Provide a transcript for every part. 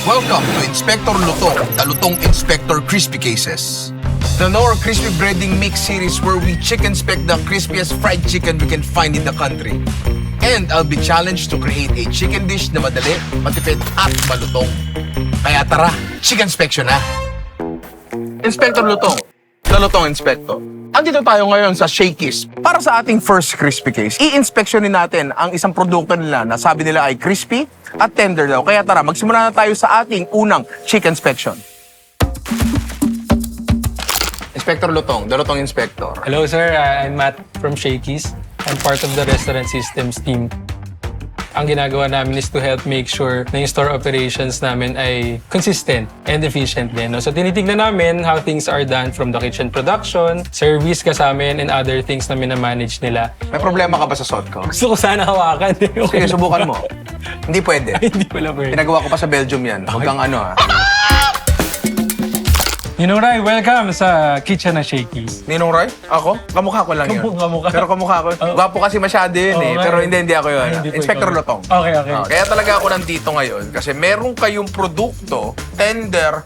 Welcome to Inspector Lutong, the Lutong Inspector Crispy Cases. The Knorr Crispy Breading Mix series where we chicken-spec the crispiest fried chicken we can find in the country. And I'll be challenged to create a chicken dish na madali, matipid at malutong. Kaya tara, chicken inspection na! Inspector Lutong, the Lutong Inspector. Andito tayo ngayon sa Shakey's. Para sa ating first crispy case, i-inspectionin natin ang isang produkto nila na sabi nila ay crispy at tender daw. Kaya tara, magsimula na tayo sa ating unang chicken inspection. Inspector Lutong, the Lutong Inspector. Hello sir, I'm Matt from Shakey's. I'm part of the restaurant systems team. Ang ginagawa namin is to help make sure na yung store operations namin ay consistent and efficient din. No? So tinitignan namin how things are done from the kitchen production, service kasama and other things na minamanage nila. May problema ka ba sa salt ko? Gusto ko sana hawakan. Sige, subukan mo. Hindi pwede. Hindi pala pwede. Pinagawa ko pa sa Belgium yan. Huwag kang ano ha. Ninong Rai, welcome sa kitchen na Shakey's. Ninong Roy? Ako? Kamukha ko lang yun. Kamukha. Pero kamukha ko. Gwapo kasi masyado yun eh. Oo, Pero okay. hindi ako yun. Hindi po Inspector ikaw. Lutong. Okay. Kaya talaga ako nandito ngayon kasi meron kayong produkto, tender,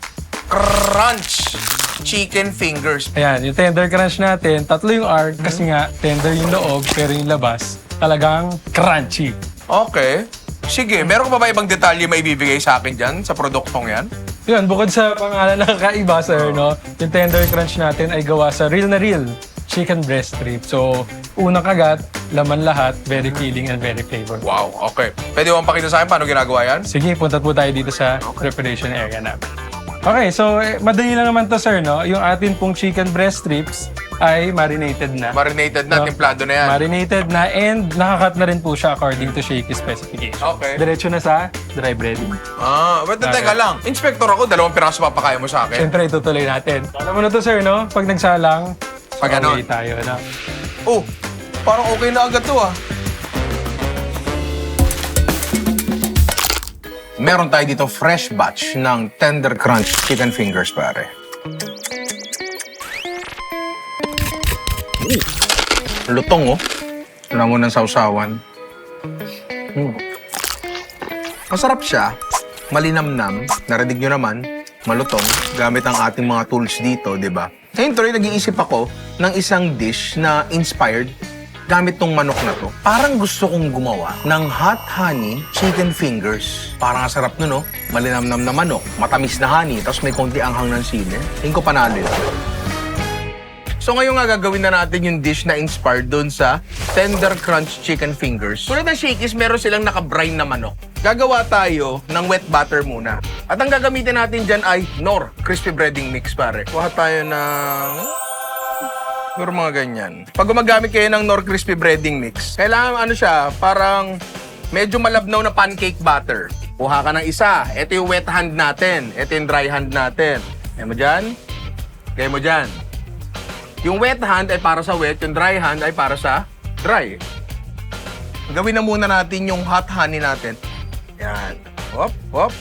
crunch, chicken fingers. Ayan, yung tender crunch natin, tatlo yung R kasi nga tender yung loob pero yung labas talagang crunchy. Okay. Sige, meron ka ba ibang detalye may ibibigay sa akin dyan, sa produktong yan? Yun, bukod sa pangalan na kakaiba, sir, no? Yung tender crunch natin ay gawa sa real na real chicken breast strip. So, unang kagat, laman lahat, very filling and very flavorful. Wow, okay. Pwede mo pakita sa akin paano ginagawa yan? Sige, punta po tayo dito sa preparation area namin. Okay, so madali lang naman to, sir, no? Yung atin pong chicken breast strips ay marinated na. Marinated na, No? templado na yan. Marinated na and nakakat na rin po siya according to Shakey's specification. Okay. Diretso na sa dry breading. Wait, teka lang. Inspector ako, 2 piraso papakaya mo sa akin. Siyempre, itutuloy natin. Alam mo na to, sir, no? Pag nagsalang, Pag ano? okay tayo, no? Oh, parang okay na agad to ah. Meron tayo dito fresh batch ng tender crunch chicken fingers, pare. Lutong, oh. Wala mo ng sausawan. Masarap siya. Malinamnam. Narinig nyo naman. Malutong. Gamit ang ating mga tools dito, di ba? Ngayon tuloy, nag-iisip ako ng isang dish na inspired gamit tong manok na to. Parang gusto kong gumawa ng hot honey chicken fingers. Parang ang sarap nun, no? Malinamnam na manok, matamis na honey, tapos may konti anghang ng sili. Tingin ko panalo yun. So ngayon nga gagawin na natin yung dish na inspired dun sa tender crunch chicken fingers. Tulad ng Shakey's, meron silang naka-brine na manok. Gagawa tayo ng wet butter muna. At ang gagamitin natin dyan ay Knorr Crispy Breading Mix, pare. Kuha tayo ng... Siguro mga ganyan. Pag gumagamit kayo ng Knorr Crispy Breading Mix, kailangan ano siya, parang medyo malabnaw na pancake batter. Kuha ka ng isa. Ito yung wet hand natin. Ito yung dry hand natin. Kaya mo dyan. Kaya mo dyan. Yung wet hand ay para sa wet, yung dry hand ay para sa dry. Gawin na muna natin yung hot honey natin. Yan. Hop, hop.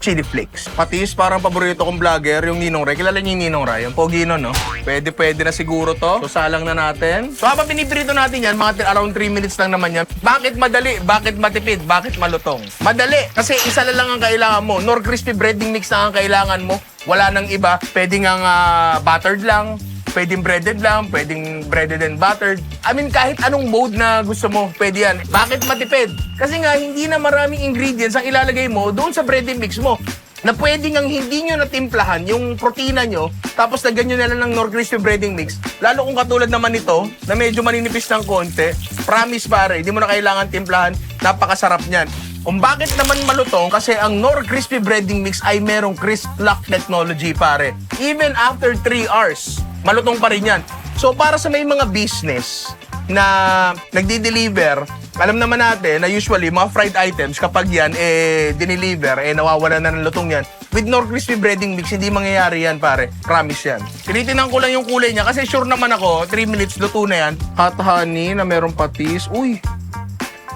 Chili flakes. Patis, parang paborito kong vlogger, yung Ninong Ray. Kilala niyo yung Ninong Ray? Yung pogi nun, no? Pwede na siguro to. So, salang na natin. So, habang piniprito natin yan, mga around 3 minutes lang naman yan. Bakit madali? Bakit matipid? Bakit malutong? Madali. Kasi isa lang ang kailangan mo. Knorr Crispy Breading Mix na ang kailangan mo. Wala nang iba. Pwede nga buttered lang. Pwedeng breaded lang, pwedeng breaded and buttered. I mean, kahit anong mode na gusto mo, pwede yan. Bakit matipid? Kasi nga, hindi na maraming ingredients ang ilalagay mo doon sa breading mix mo. Na pwede ngang hindi nyo natimplahan yung protina nyo, tapos lagyan nyo na lang ng Knorr Crispy Breading Mix. Lalo kung katulad naman ito, na medyo maninipis ng konti, promise pare, hindi mo na kailangan timplahan, napakasarap niyan. Kung bakit naman malutong, kasi ang Knorr Crispy Breading Mix ay merong crisp lock technology, pare. Even after 3 hours, malutong pa rin yan. So, para sa may mga business na nagdi-deliver, alam naman natin na usually mga fried items, kapag yan, dineliver, nawawala na ng lutong yan. With Knorr Crispy Breading Mix, hindi mangyayari yan, pare. Promise yan. Tinitingnan ko lang yung kulay niya kasi sure naman ako, 3 minutes, luto na yan. Hot honey na merong patis. Uy!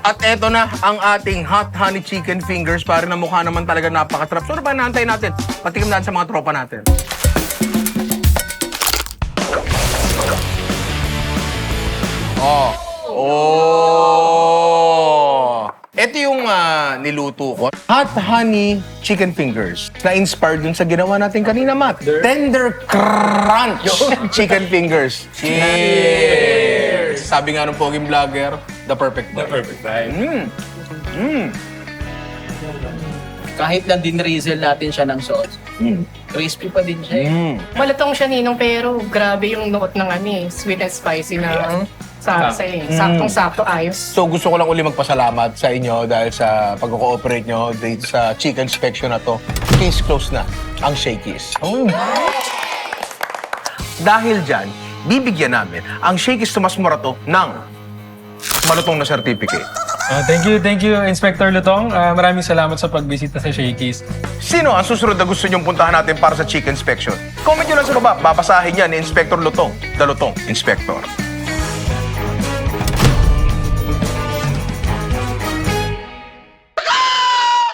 At eto na ang ating hot honey chicken fingers, pare, na mukha naman talaga napakatrap. So, ano ba naantay natin? Patikim natin sa mga tropa natin. Oh. Ito yung niluto ko. Hot honey chicken fingers. Na-inspired dun sa ginawa natin kanina, Matt. Tender crunch chicken fingers. Cheers! Sabi nga ng poging vlogger, the perfect bite. Kahit na dinrizzle natin siya ng sauce, crispy pa din siya. Malutong siya, Ninong, pero grabe yung note ng sweet and spicy na salsa eh. Saktong-sakto, ayos. So gusto ko lang uli magpasalamat sa inyo dahil sa pag-cooperate nyo dito sa chicken inspection na to. Case closed na ang Shakey's. Dahil dyan, bibigyan namin ang Shakey's Tomas Morato ng malutong na certificate. Thank you, Inspector Lutong. Maraming salamat sa pagbisita sa Shakey's. Sino ang susunod na gusto nyong puntahan natin para sa chicken inspection? Comment nyo lang sa baba. Babasahin yan ni Inspector Lutong, the Lutong Inspector.